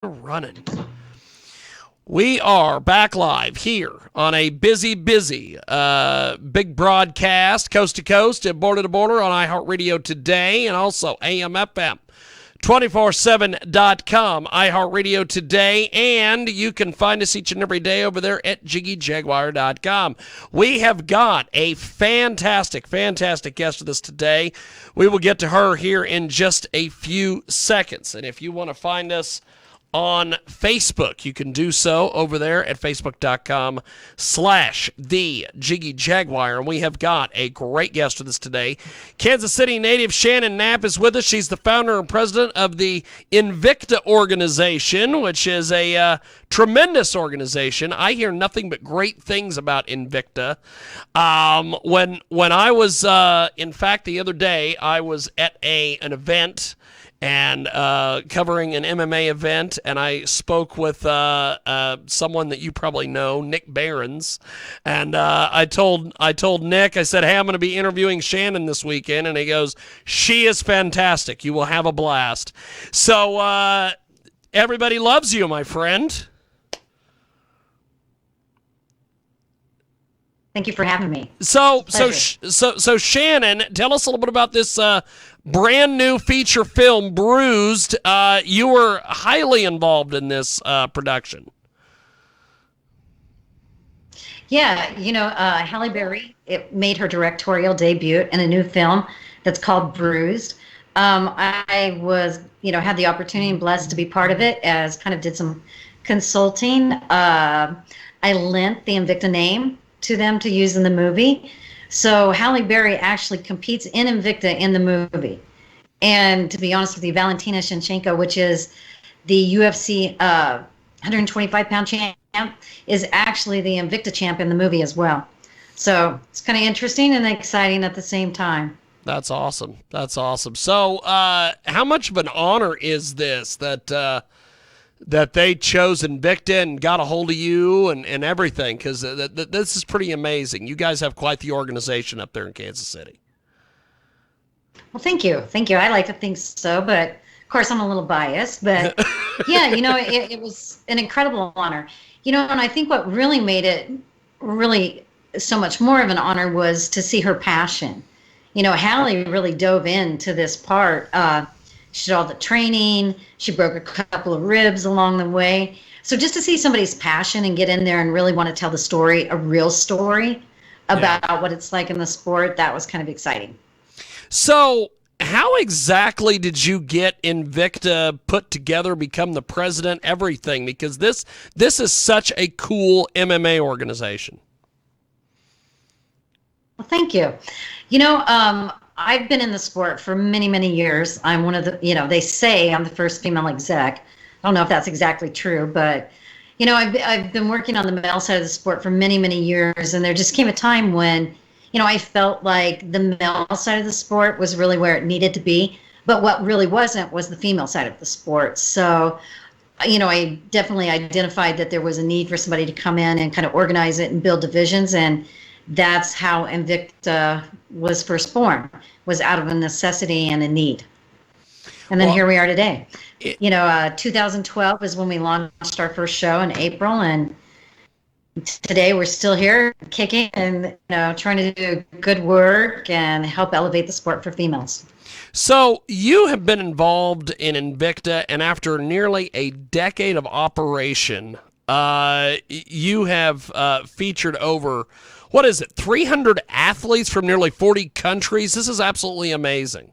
Running. We are back live here on a busy big broadcast, coast to coast and border to border on iHeartRadio today and also AM FM. 247.com, iHeartRadio today, and you can find us each and every day over there at JiggyJaguar.com. We have got a fantastic guest with us today. We will get to her here in just a few seconds. And if you want to find us on Facebook, you can do so over there at facebook.com/thejiggyjaguar. And we have got a great guest with us today. Kansas City native Shannon Knapp is with us. She's the founder and president of the Invicta organization, which is a tremendous organization. I hear nothing but great things about Invicta. When I was, in fact, the other day, I was at an event and covering an MMA event, and I spoke with someone that you probably know, Nick Behrens, and I told Nick, I said, hey, I'm going to be interviewing Shannon this weekend, and he goes, she is fantastic. You will have a blast. So everybody loves you, my friend. Thank you for having me. So Shannon, tell us a little bit about this brand new feature film, Bruised. You were highly involved in this production. Yeah, Halle Berry, it made her directorial debut in a new film that's called Bruised. I was, had the opportunity and blessed to be part of it, as kind of did some consulting. I lent the Invicta name to them to use in the movie. So Halle Berry actually competes in Invicta in the movie. And to be honest with you, Valentina Shevchenko, which is the UFC 125-pound champ, is actually the Invicta champ in the movie as well. So it's kind of interesting and exciting at the same time. That's awesome. So how much of an honor is this that they chose Invicta and got a hold of you and everything? Because this is pretty amazing. You guys have quite the organization up there in Kansas City. Well, thank you. I like to think so, but of course I'm a little biased. But yeah, it was an incredible honor. And I think what really made it really so much more of an honor was to see her passion. Halle really dove into this part. She did all the training. She broke a couple of ribs along the way. So just to see somebody's passion and get in there and really want to tell the story, a real story about what it's like in the sport, that was kind of exciting. So how exactly did you get Invicta put together, become the president, everything? Because this is such a cool MMA organization. Well, thank you. I've been in the sport for many, many years. I'm one of the, they say I'm the first female exec. I don't know if that's exactly true, but, I've been working on the male side of the sport for many, many years. And there just came a time when, I felt like the male side of the sport was really where it needed to be. But what really wasn't was the female side of the sport. So, I definitely identified that there was a need for somebody to come in and kind of organize it and build divisions. And that's how Invicta was first born, was out of a necessity and a need. And then here we are today. 2012 is when we launched our first show in April, and today we're still here kicking and trying to do good work and help elevate the sport for females. So you have been involved in Invicta, and after nearly a decade of operation, you have featured over, 300 athletes from nearly 40 countries? This is absolutely amazing.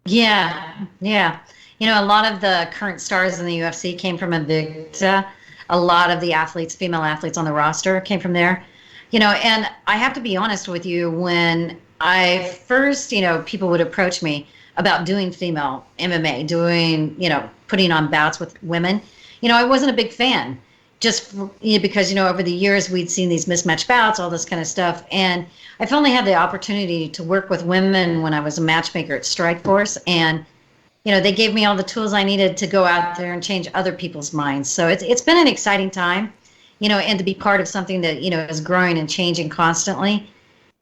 Yeah. A lot of the current stars in the UFC came from Invicta. A lot of the athletes, female athletes on the roster, came from there. And I have to be honest with you, when I first, people would approach me about doing female MMA, putting on bouts with women, I wasn't a big fan. Just because, over the years we'd seen these mismatched bouts, all this kind of stuff. And I've only had the opportunity to work with women when I was a matchmaker at Strikeforce. And, they gave me all the tools I needed to go out there and change other people's minds. So it's been an exciting time, and to be part of something that, is growing and changing constantly.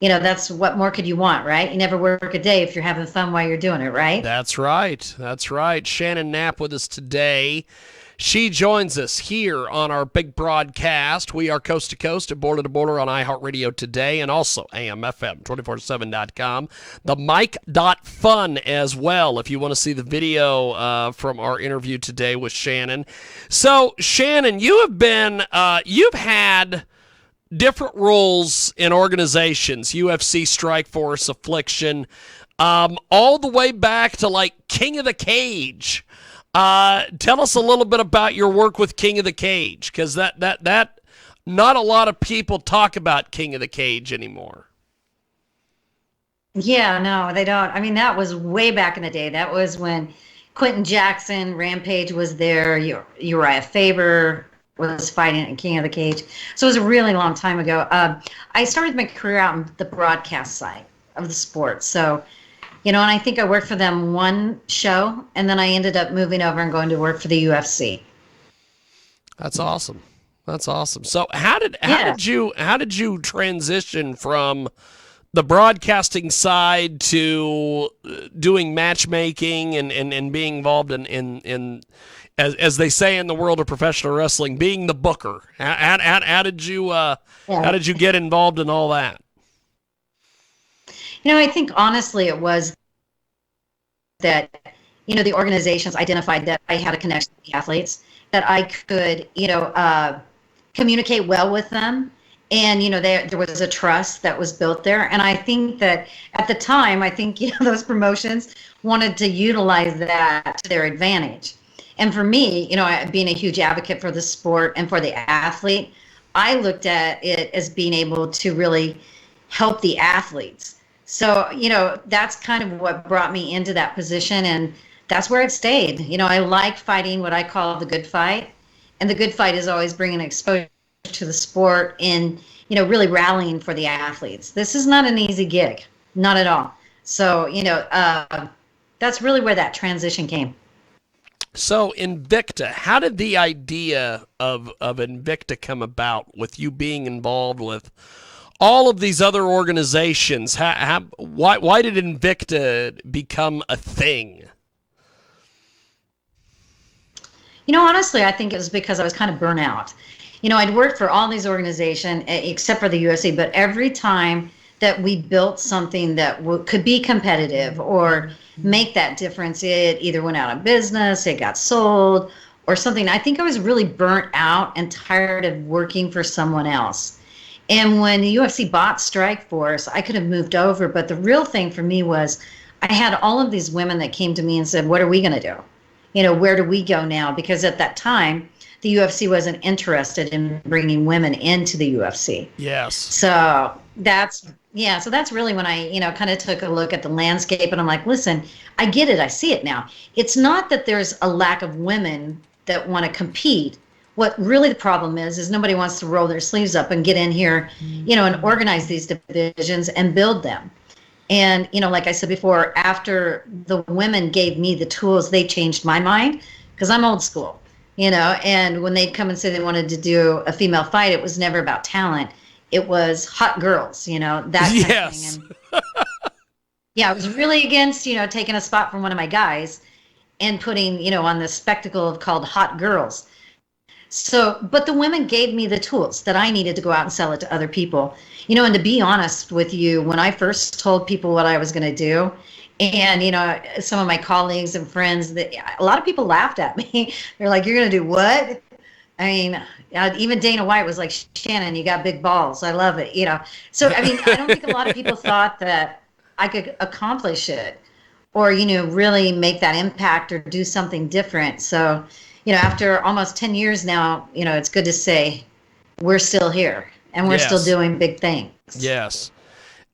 that's what more could you want, right? You never work a day if you're having fun while you're doing it, right? That's right. That's right. Shannon Knapp with us today. She joins us here on our big broadcast. We are coast to coast and border to border on iHeartRadio today and also AMFM247.com. The mic.fun as well if you want to see the video from our interview today with Shannon. So, Shannon, you've had different roles in organizations, UFC, Strikeforce, Affliction, all the way back to like King of the Cage. Tell us a little bit about your work with King of the Cage, because that not a lot of people talk about King of the Cage anymore. Yeah, no, they don't. I mean, that was way back in the day. That was when Quentin Jackson, Rampage was there. Uriah Faber was fighting in King of the Cage. So it was a really long time ago. I started my career out on the broadcast side of the sport. So, and I think I worked for them one show, and then I ended up moving over and going to work for the UFC. That's awesome. That's awesome. So how did you transition from the broadcasting side to doing matchmaking and being involved in as they say in the world of professional wrestling, being the booker? How did you get involved in all that? I think honestly it was that, the organizations identified that I had a connection with the athletes, that I could, communicate well with them. And, there was a trust that was built there. And I think that at the time, those promotions wanted to utilize that to their advantage. And for me, being a huge advocate for the sport and for the athlete, I looked at it as being able to really help the athletes. So, that's kind of what brought me into that position, and that's where it stayed. I like fighting what I call the good fight, and the good fight is always bringing exposure to the sport and, really rallying for the athletes. This is not an easy gig, not at all. So, that's really where that transition came. So, Invicta, how did the idea of Invicta come about with you being involved with all of these other organizations? Why did Invicta become a thing? Honestly, I think it was because I was kind of burnt out. I'd worked for all these organizations except for the UFC, but every time that we built something that could be competitive or make that difference, it either went out of business, it got sold, or something. I think I was really burnt out and tired of working for someone else. And when the UFC bought Strikeforce, I could have moved over. But the real thing for me was I had all of these women that came to me and said, what are we going to do? Where do we go now? Because at that time, the UFC wasn't interested in bringing women into the UFC. Yes. So that's really when I, kind of took a look at the landscape, and I'm like, listen, I get it. I see it now. It's not that there's a lack of women that want to compete. What really the problem is nobody wants to roll their sleeves up and get in here, and organize these divisions and build them. And, like I said before, after the women gave me the tools, they changed my mind, because I'm old school, and when they'd come and say they wanted to do a female fight, it was never about talent. It was hot girls, that kind of thing. And yeah, I was really against, taking a spot from one of my guys and putting, on this spectacle called hot girls. So, but the women gave me the tools that I needed to go out and sell it to other people. And to be honest with you, when I first told people what I was going to do, and, some of my colleagues and friends, a lot of people laughed at me. They're like, you're going to do what? I mean, even Dana White was like, Shannon, you got big balls. I love it. So, I mean, I don't think a lot of people thought that I could accomplish it or, really make that impact or do something different. So, after almost 10 years now, it's good to say we're still here and we're still doing big things. Yes.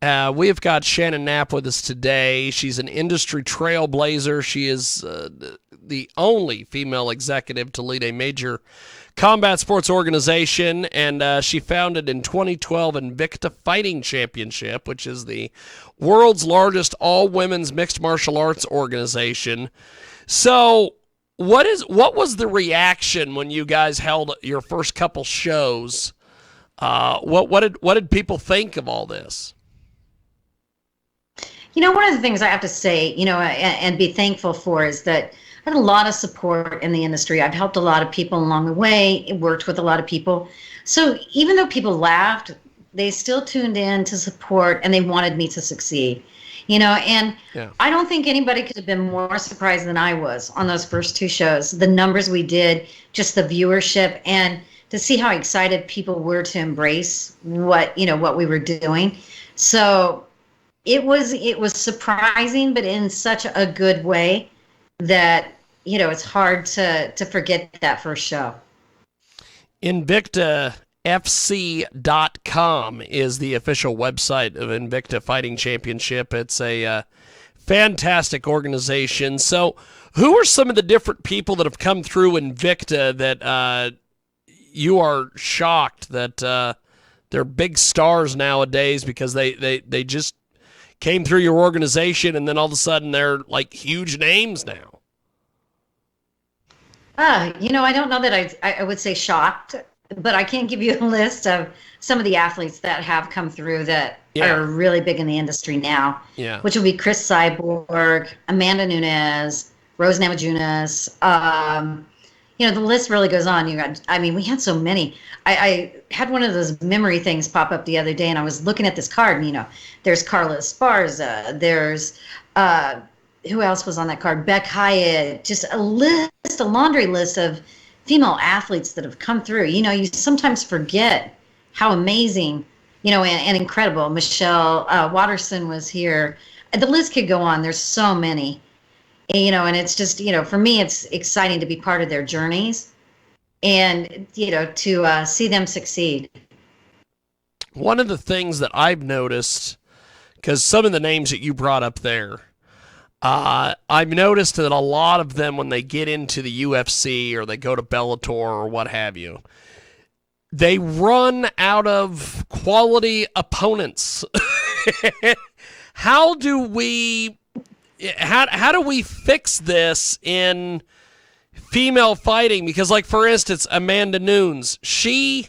We've got Shannon Knapp with us today. She's an industry trailblazer. She is the only female executive to lead a major combat sports organization, and she founded in 2012 Invicta Fighting Championship, which is the world's largest all-women's mixed martial arts organization. So what was the reaction when you guys held your first couple shows? What did people think of all this? One of the things I have to say, and be thankful for is that I had a lot of support in the industry. I've helped a lot of people along the way, worked with a lot of people. So even though people laughed, they still tuned in to support and they wanted me to succeed. And Yeah. I don't think anybody could have been more surprised than I was on those first two shows. The numbers we did, just the viewership, and to see how excited people were to embrace what we were doing. So it was surprising, but in such a good way that, it's hard to forget that first show. InvictaFC.com is the official website of Invicta Fighting Championship. It's a fantastic organization. So who are some of the different people that have come through Invicta that you are shocked that they're big stars nowadays because they just came through your organization and then all of a sudden they're like huge names now? I don't know that I would say shocked, but I can give you a list of some of the athletes that have come through that are really big in the industry now. Yeah. Which will be Chris Cyborg, Amanda Nunes, Rose Namajunas. The list really goes on. We had so many. I had one of those memory things pop up the other day, and I was looking at this card, and, there's Carla Esparza, there's who else was on that card? Beck Hyatt, just a laundry list of female athletes that have come through. You sometimes forget how amazing, and incredible. Michelle Watterson was here. The list could go on. There's so many, and it's just, for me, it's exciting to be part of their journeys and, to see them succeed. One of the things that I've noticed, because some of the names that you brought up there, I've noticed that a lot of them, when they get into the UFC or they go to Bellator or what have you, they run out of quality opponents. How do we fix this in female fighting? Because, like, for instance, Amanda Nunes, she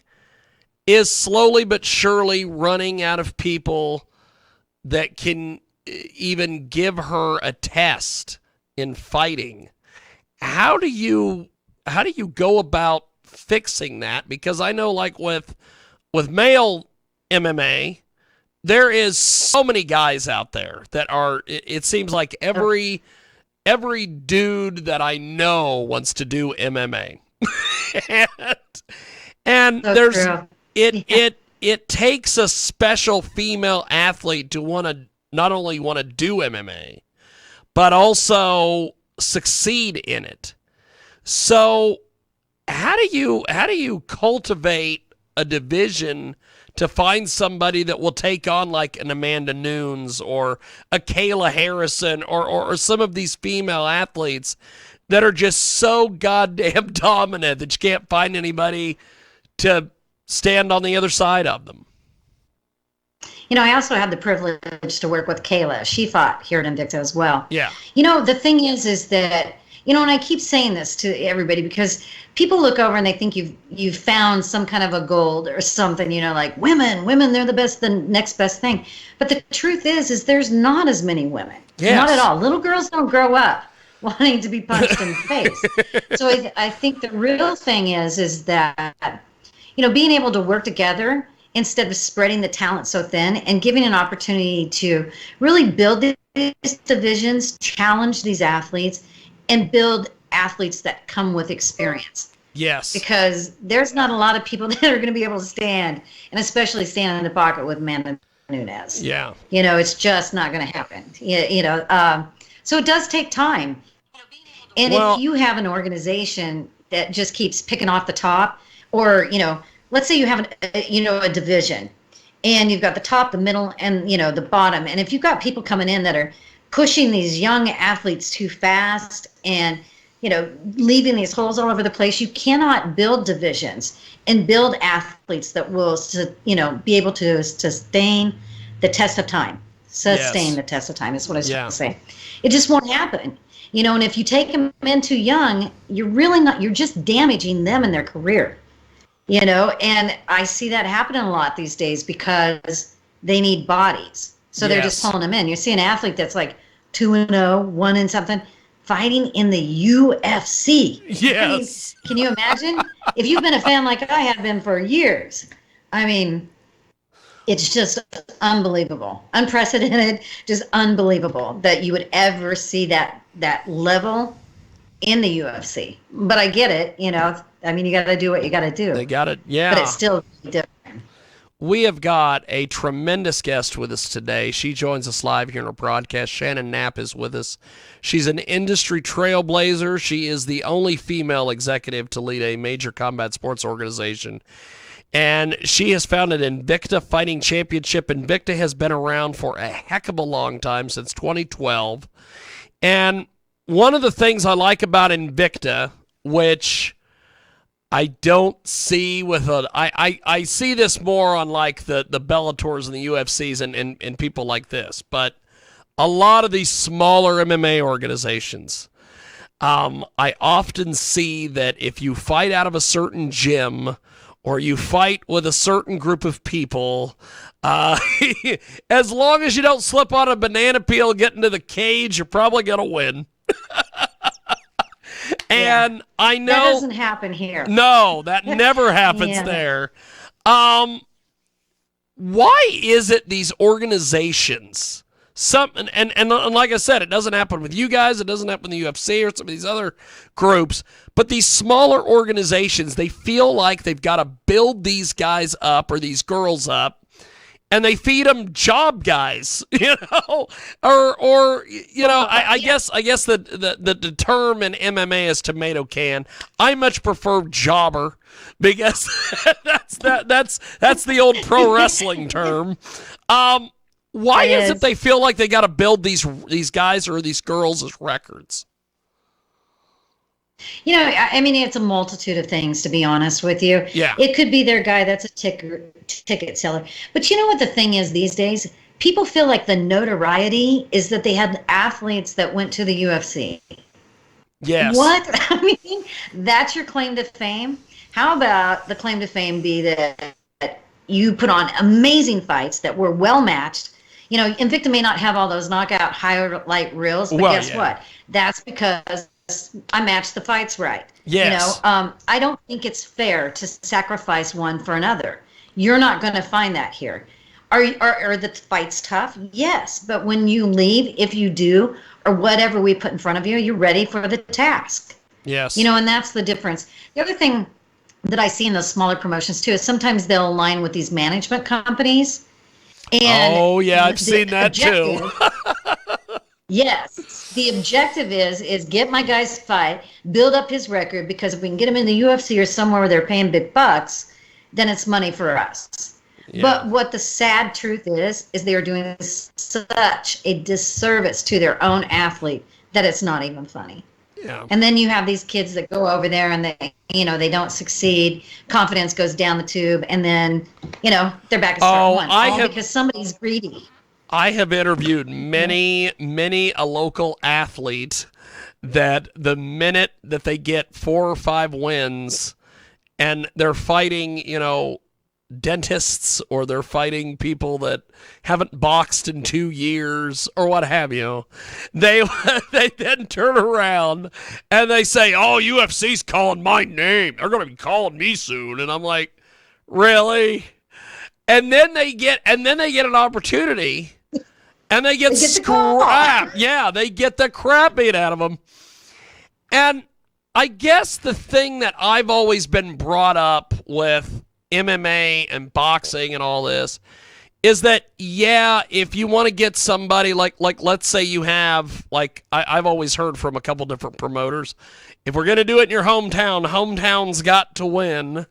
is slowly but surely running out of people that can even give her a test in fighting. How do you go about fixing that? Because I know, like, with male MMA, there is so many guys out there that are, it seems like every dude that I know wants to do MMA. and So there's true. it takes a special female athlete to not only want to do MMA, but also succeed in it. So how do you cultivate a division to find somebody that will take on like an Amanda Nunes or a Kayla Harrison or some of these female athletes that are just so goddamn dominant that you can't find anybody to stand on the other side of them? I also had the privilege to work with Kayla. She fought here at Invicta as well. Yeah. The thing is that, and I keep saying this to everybody because people look over and they think you've found some kind of a gold or something, like women, they're the next best thing. But the truth is there's not as many women. Yes. Not at all. Little girls don't grow up wanting to be punched in the face. So I think the real thing is that, being able to work together instead of spreading the talent so thin and giving an opportunity to really build these divisions, challenge these athletes, and build athletes that come with experience. Yes. Because there's not a lot of people that are going to be able to stand, and especially stand in the pocket with Amanda Nunes. Yeah. It's just not going to happen. So it does take time. And if you have an organization that just keeps picking off the top, or, let's say you have a division, and you've got the top, the middle, and, the bottom. And if you've got people coming in that are pushing these young athletes too fast and, leaving these holes all over the place, you cannot build divisions and build athletes that will, be able to sustain the test of time. The test of time is what I was trying to say. It just won't happen. And if you take them in too young, you're just damaging them in their career. And I see that happening a lot these days because they need bodies. So they're just pulling them in. You see an athlete that's like 2-0, 1 and something, fighting in the UFC. Yes. I mean, can you imagine? If you've been a fan like I have been for years, I mean, it's just unbelievable, unprecedented, just unbelievable that you would ever see that level in the UFC. But I get it, you know. I mean, you got to do what you got to do. They got it, yeah. But it's still different. We have got a tremendous guest with us today. She joins us live here in our broadcast. Shannon Knapp is with us. She's an industry trailblazer. She is the only female executive to lead a major combat sports organization. And she has founded Invicta Fighting Championship. Invicta has been around for a heck of a long time, since 2012. And one of the things I like about Invicta, which I don't see with I see this more on like the Bellators and the UFCs and people like this, but a lot of these smaller MMA organizations, I often see that if you fight out of a certain gym or you fight with a certain group of people, as long as you don't slip on a banana peel and get into the cage, you're probably going to win. And I know that doesn't happen here. No, that never happens there. Why is it these organizations? And like I said, it doesn't happen with you guys. It doesn't happen in the UFC or some of these other groups. But these smaller organizations, they feel like they've got to build these guys up or these girls up, and they feed them job guys, you know, or you know, I guess the term in MMA is tomato can. I much prefer jobber, because that's the old pro wrestling term. Why is it they feel like they got to build these guys or these girls as records? You know, I mean, it's a multitude of things, to be honest with you. Yeah. It could be their guy that's a ticket seller. But you know what the thing is these days? People feel like the notoriety is that they had athletes that went to the UFC. Yes. What? I mean, that's your claim to fame? How about the claim to fame be that you put on amazing fights that were well matched? You know, Invicta may not have all those knockout highlight reels, but guess what? That's because I matched the fights right. Yes. You know, I don't think it's fair to sacrifice one for another. You're not going to find that here. Are the fights tough? Yes. But when you leave, if you do, or whatever we put in front of you, you're ready for the task. Yes. You know, and that's the difference. The other thing that I see in those smaller promotions too is sometimes they'll align with these management companies. And I've seen that too. Yes. The objective is get my guys to fight, build up his record, because if we can get him in the UFC or somewhere where they're paying big bucks, then it's money for us. Yeah. But what the sad truth is they are doing such a disservice to their own athlete that it's not even funny. Yeah. And then you have these kids that go over there and they don't succeed. Confidence goes down the tube, and then, they're back at square one. Because somebody's greedy. I have interviewed many a local athlete that the minute that they get 4 or 5 wins and they're fighting, dentists, or they're fighting people that haven't boxed in 2 years or what have you, they then turn around and they say, "Oh, UFC's calling my name. They're going to be calling me soon." And I'm like, "Really?" And then they get an opportunity, and they get scrapped. Yeah, they get the crap beat out of them. And I guess the thing that I've always been brought up with MMA and boxing and all this is that, if you want to get somebody like let's say you have, I've always heard from a couple different promoters, if we're going to do it in your hometown's got to win.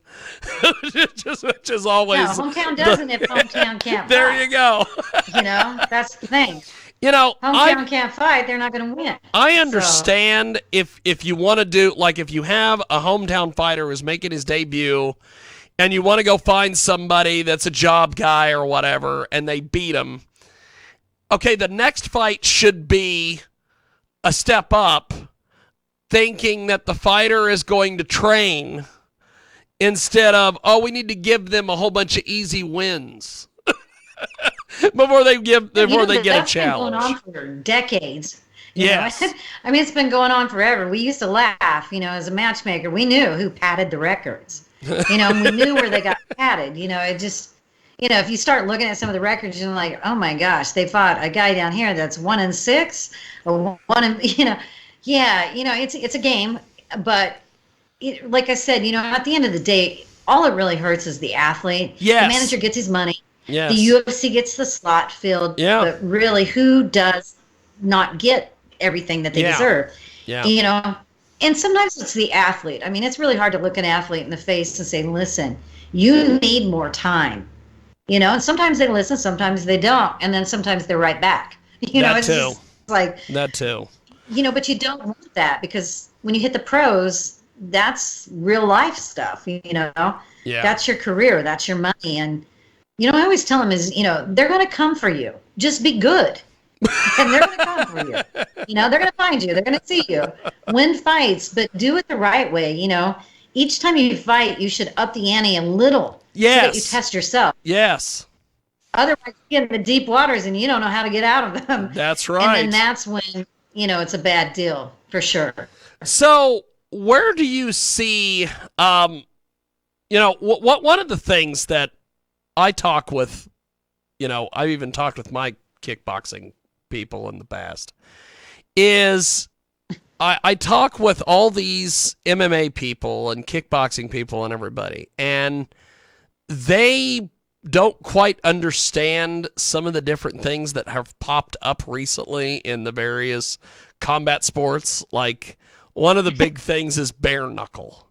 which is always... No, hometown doesn't if hometown can't there fight. You go. That's the thing. Hometown can't fight, they're not going to win. I understand if you want to do, if you have a hometown fighter who's making his debut and you want to go find somebody that's a job guy or whatever, and they beat him, okay, the next fight should be a step up, thinking that the fighter is going to train instead of, we need to give them a whole bunch of easy wins. before they get a That's been going challenge. on for decades. Yes. I mean, it's been going on forever. We used to laugh, as a matchmaker. We knew who padded the records, and we knew where they got padded. It just, if you start looking at some of the records, you're like, oh my gosh, they fought a guy down here that's 1-6, or yeah, it's a game, but like I said, at the end of the day, all it really hurts is the athlete. Yes. The manager gets his money. Yes. The UFC gets the slot filled. Yeah. But really, who does not get everything that they deserve? Yeah. And sometimes it's the athlete. I mean, it's really hard to look an athlete in the face and say, listen, you need more time. And sometimes they listen, sometimes they don't. And then sometimes they're right back. That too. Just like that too. But you don't want that, because when you hit the pros, that's real life stuff, Yeah. That's your career, that's your money. And, I always tell them is, they're going to come for you. Just be good. And they're going to come for you. They're going to find you. They're going to see you. Win fights, but do it the right way. Each time you fight, you should up the ante a little. Yes. So that you test yourself. Yes. Otherwise, you get in the deep waters and you don't know how to get out of them. That's right. And then that's when, it's a bad deal, for sure. So where do you see, one of the things that I talk with, I've even talked with my kickboxing people in the past, is I talk with all these MMA people and kickboxing people and everybody, and they don't quite understand some of the different things that have popped up recently in the various combat sports. Like, one of the big things is bare knuckle.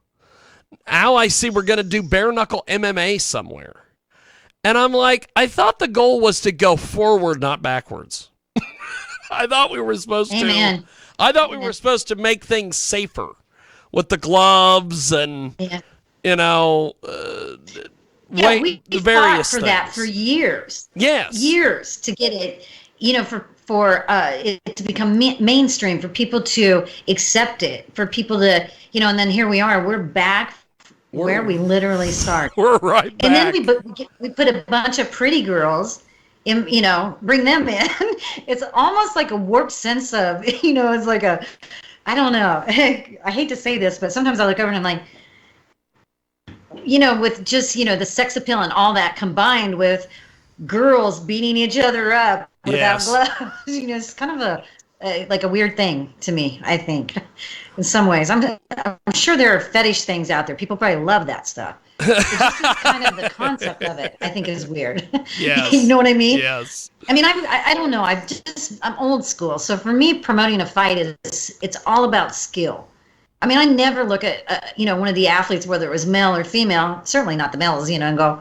Now I see we're going to do bare knuckle MMA somewhere. And I'm like, I thought the goal was to go forward, not backwards. I thought we were supposed Amen. I thought we were supposed to make things safer with the gloves and, Yeah. we the various fought for things. that for years. Yes. Years to get it, for it to become mainstream, for people to accept it, for people to, and then here we are. We're back where we literally started. We're right back. And then we put a bunch of pretty girls in, bring them in. It's almost like a warped sense of, it's like I don't know. I hate to say this, but sometimes I look over and I'm like, with just, the sex appeal and all that combined with girls beating each other up without gloves, it's kind of like a weird thing to me, I think, in some ways. I'm sure there are fetish things out there. People probably love that stuff. Just kind of the concept of it, I think, is weird. Yes. You know what I mean? Yes. I mean, I don't know. I'm old school. So for me, promoting a fight it's all about skill. I mean, I never look at, one of the athletes, whether it was male or female, certainly not the males, and go,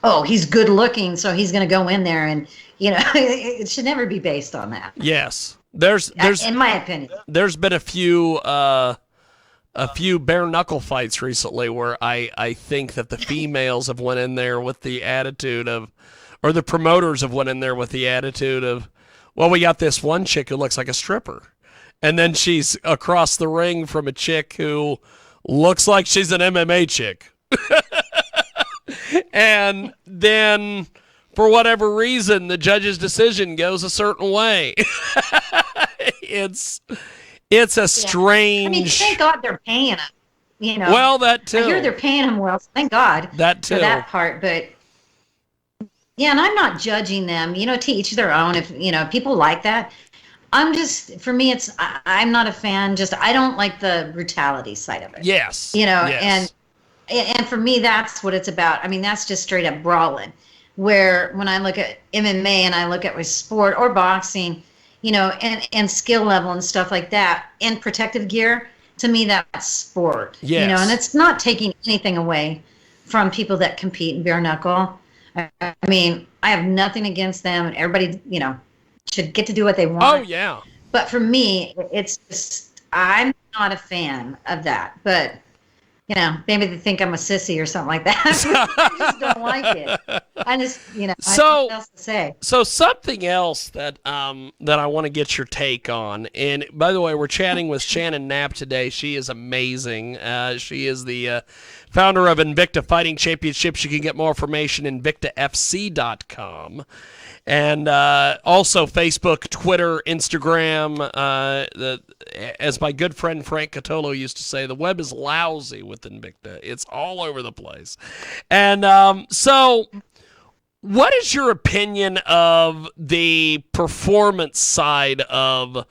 oh, he's good looking, so he's going to go in there. And, it should never be based on that. Yes. There's in my opinion, there's been a few bare knuckle fights recently where I think that the females have went in there with the attitude of, or the promoters have went in there with the attitude of, well, we got this one chick who looks like a stripper. And then she's across the ring from a chick who looks like she's an MMA chick. And then, for whatever reason, the judge's decision goes a certain way. It's a strange... I mean, thank God they're paying them, Well, that too. I hear they're paying them well, so thank God that too. for that part. But, yeah, and I'm not judging them, to each their own. If, people like that. For me, I'm not a fan. I don't like the brutality side of it. Yes. Yes. And for me, that's what it's about. I mean, that's just straight up brawling. Where when I look at MMA and I look at with sport or boxing, and skill level and stuff like that, and protective gear, to me, that's sport. Yes. And it's not taking anything away from people that compete in bare knuckle. I mean, I have nothing against them, and everybody, should get to do what they want. Oh, yeah. But for me, it's just, I'm not a fan of that. But, maybe they think I'm a sissy or something like that. I just don't like it. I just, I don't know what else to say. So something else that I want to get your take on, and by the way, we're chatting with Shannon Knapp today. She is amazing. She is the founder of Invicta Fighting Championships. You can get more information at InvictaFC.com. And also Facebook, Twitter, Instagram. As my good friend Frank Catolo used to say, the web is lousy with Invicta. It's all over the place. And so what is your opinion of the performance side of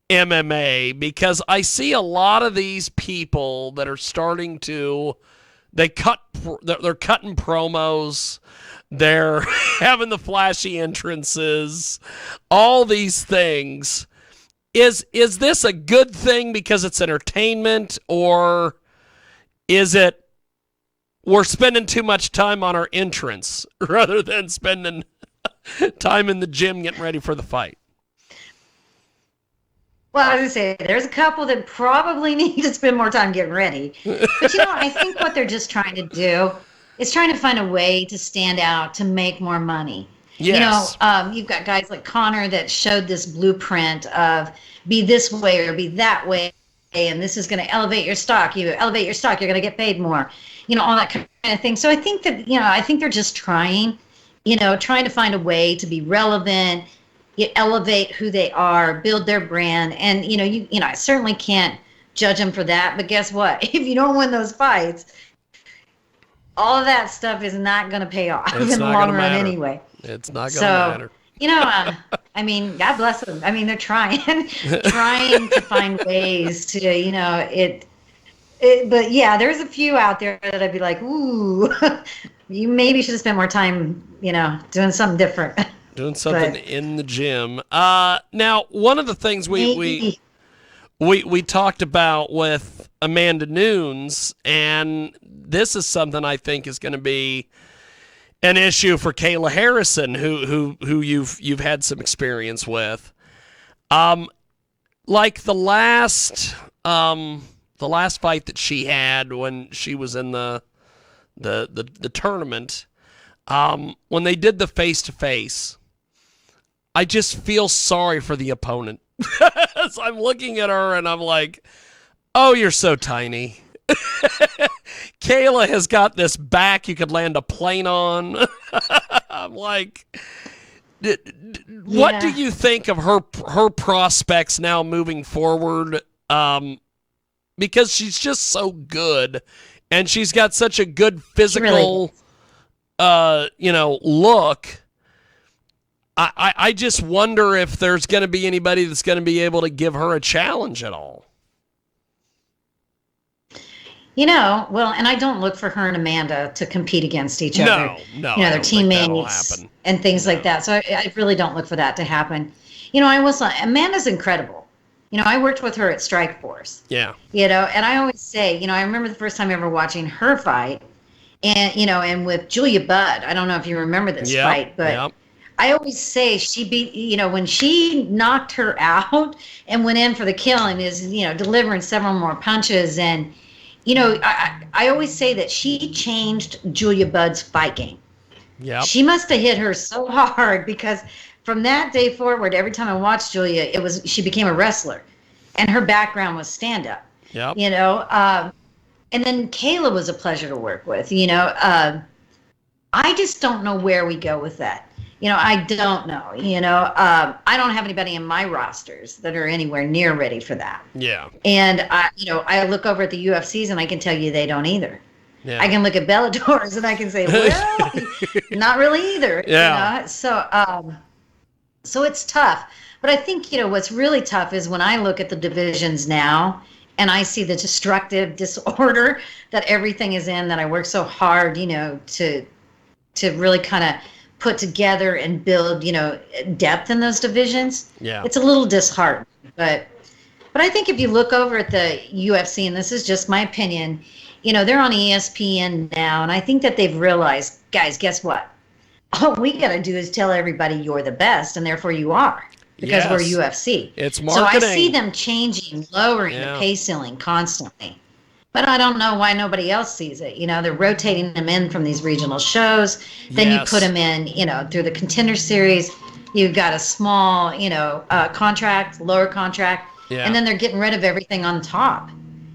MMA? Because I see a lot of these people that are starting to, they're cutting promos. They're having the flashy entrances, all these things. Is this a good thing because it's entertainment, or is it we're spending too much time on our entrance rather than spending time in the gym getting ready for the fight? Well, I was going to say, there's a couple that probably need to spend more time getting ready. But, I think what they're just trying to do is trying to find a way to stand out, to make more money. Yes. You've got guys like Connor that showed this blueprint of be this way or be that way, and this is going to elevate your stock. You elevate your stock, you're going to get paid more. All that kind of thing. So I think that, I think they're just trying to find a way to be relevant, elevate who they are, build their brand. And, I certainly can't judge them for that. But guess what? If you don't win those fights, all of that stuff is not going to pay off in the long run anyway. It's not going to matter. God bless them. They're trying to find ways to, but yeah, there's a few out there that I'd be like, ooh, you maybe should have spent more time, doing something different. Doing something in the gym. Now, one of the things we talked about with Amanda Nunes, and this is something I think is going to be an issue for Kayla Harrison, who you've had some experience with. Like the last fight that she had when she was in the tournament, when they did the face-to-face, I just feel sorry for the opponent. So I'm looking at her and I'm like, oh, you're so tiny. Kayla has got this back you could land a plane on. I'm like, what do you think of her prospects now moving forward? Because she's just so good, and she's got such a good physical, look. I just wonder if there's going to be anybody that's going to be able to give her a challenge at all. Well, and I don't look for her and Amanda to compete against each other. No. Their teammates and things like that. So I really don't look for that to happen. Amanda's incredible. I worked with her at Strikeforce. Yeah. And I always say, I remember the first time ever watching her fight, and and with Julia Budd. I don't know if you remember this fight, but I always say she beat, when she knocked her out and went in for the kill and is, delivering several more punches. And, I always say that she changed Julia Budd's fight game. Yeah. She must have hit her so hard, because from that day forward, every time I watched Julia, she became a wrestler, and her background was stand-up. Yep. And then Kayla was a pleasure to work with. I just don't know where we go with that. I don't know. I don't have anybody in my rosters that are anywhere near ready for that. Yeah. And I look over at the UFCs and I can tell you they don't either. Yeah. I can look at Bellator's and I can say, well, not really either. Yeah. So it's tough. But I think, what's really tough is when I look at the divisions now and I see the destructive disorder that everything is in, that I work so hard, to really kind of put together and build, depth in those divisions. Yeah. It's a little disheartening. But I think if you look over at the UFC, and this is just my opinion, they're on ESPN now, and I think that they've realized, guys, guess what? All we got to do is tell everybody you're the best, and therefore you are, because we're UFC. It's marketing. So I see them changing, lowering the pay ceiling constantly. But I don't know why nobody else sees it. They're rotating them in from these regional shows. Then you put them in, through the Contender Series. You've got a small, contract, lower contract, and then they're getting rid of everything on top.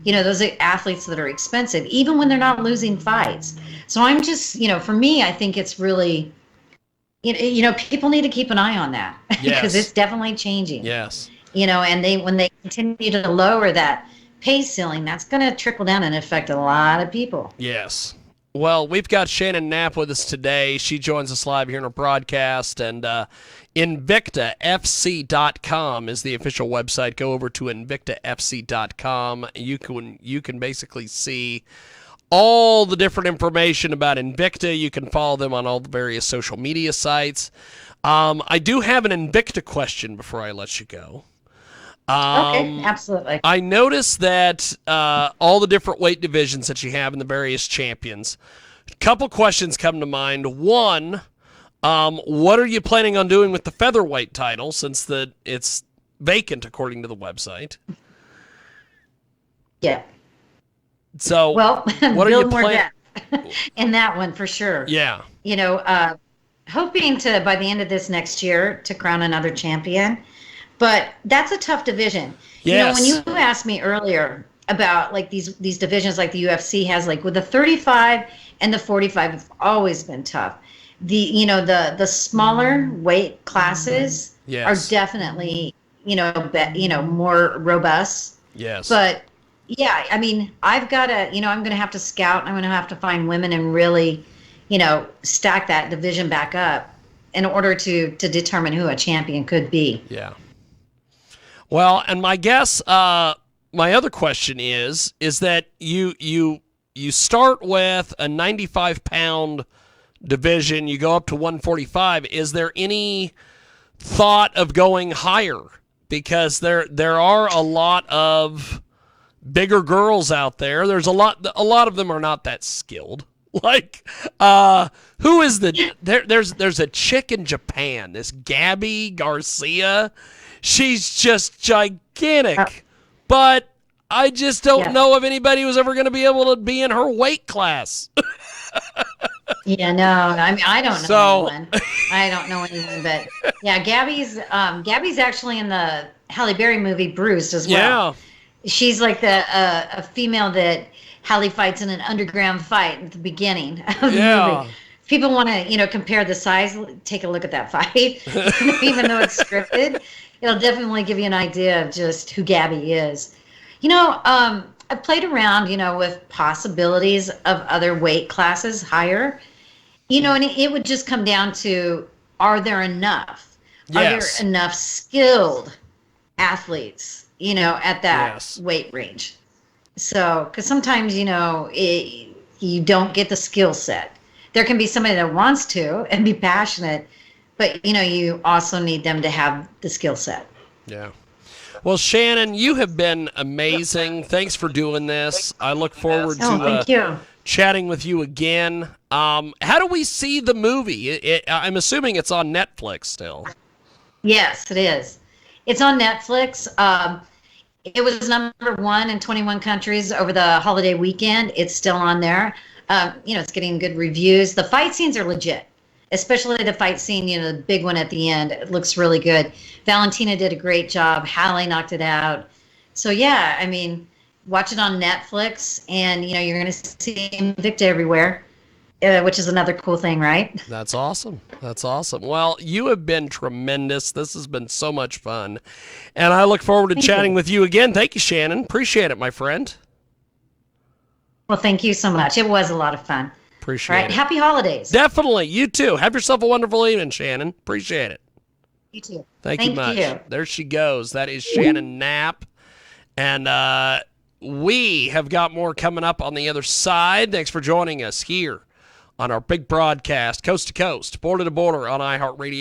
Those are athletes that are expensive, even when they're not losing fights. So I'm just, for me, I think it's really, people need to keep an eye on that because it's definitely changing. Yes. And when they continue to lower that pay ceiling, that's going to trickle down and affect a lot of people. Yes. Well, we've got Shannon Knapp with us today. She joins us live here in our broadcast, and InvictaFC.com is the official website. Go over to InvictaFC.com. You can basically see all the different information about Invicta. You can follow them on all the various social media sites. I do have an Invicta question before I let you go. Okay, absolutely. I noticed that all the different weight divisions that you have in the various champions, a couple questions come to mind. One, what are you planning on doing with the featherweight title since it's vacant according to the website? Yeah. So, well, what are you planning in that one for sure? Yeah. Hoping to by the end of this next year to crown another champion. But that's a tough division. Yes. When you asked me earlier about like these divisions like the UFC has, like with the 35 and the 45 have always been tough. The smaller weight classes are definitely more robust. Yes. But yeah, I mean, I've got to, I'm going to have to scout. I'm going to have to find women and really, stack that division back up in order to determine who a champion could be. Yeah. Well, and my guess, my other question is that you start with a 95-pound division, you go up to 145. Is there any thought of going higher? Because there are a lot of bigger girls out there. There's a lot of them are not that skilled. Like, who is there's a chick in Japan, this Gabby Garcia. She's just gigantic, but I just don't know if anybody was ever going to be able to be in her weight class. Yeah, no, I mean, I don't know anyone. I don't know anyone, but yeah, Gabby's actually in the Halle Berry movie Bruised as well. Yeah. She's like a female that Halle fights in an underground fight at the beginning of the movie. If people want to, compare the size, take a look at that fight. Even though it's scripted, it'll definitely give you an idea of just who Gabby is. I've played around, with possibilities of other weight classes higher, and it would just come down to, are there enough? Yes. Are there enough skilled athletes, at that weight range? So, because sometimes, you don't get the skill set. There can be somebody that wants to and be passionate, but, you also need them to have the skill set. Yeah. Well, Shannon, you have been amazing. Thanks for doing this. I look forward to chatting with you again. How do we see the movie? I'm assuming it's on Netflix still. Yes, it is. It's on Netflix. It was number 1 in 21 countries over the holiday weekend. It's still on there. It's getting good reviews. The fight scenes are legit, especially the fight scene, the big one at the end. It looks really good. Valentina did a great job. Halle knocked it out. So, yeah, I mean, watch it on Netflix, and, you're going to see Invicta everywhere, which is another cool thing, right? That's awesome. That's awesome. Well, you have been tremendous. This has been so much fun, and I look forward to chatting with you again. Thank you, Shannon. Appreciate it, my friend. Well, thank you so much. It was a lot of fun. Appreciate it. Happy holidays. Definitely. You too. Have yourself a wonderful evening, Shannon. Appreciate it. You too. Thank you much. There she goes. That is Shannon Knapp. And we have got more coming up on the other side. Thanks for joining us here on our big broadcast, coast to coast, border to border on iHeartRadio.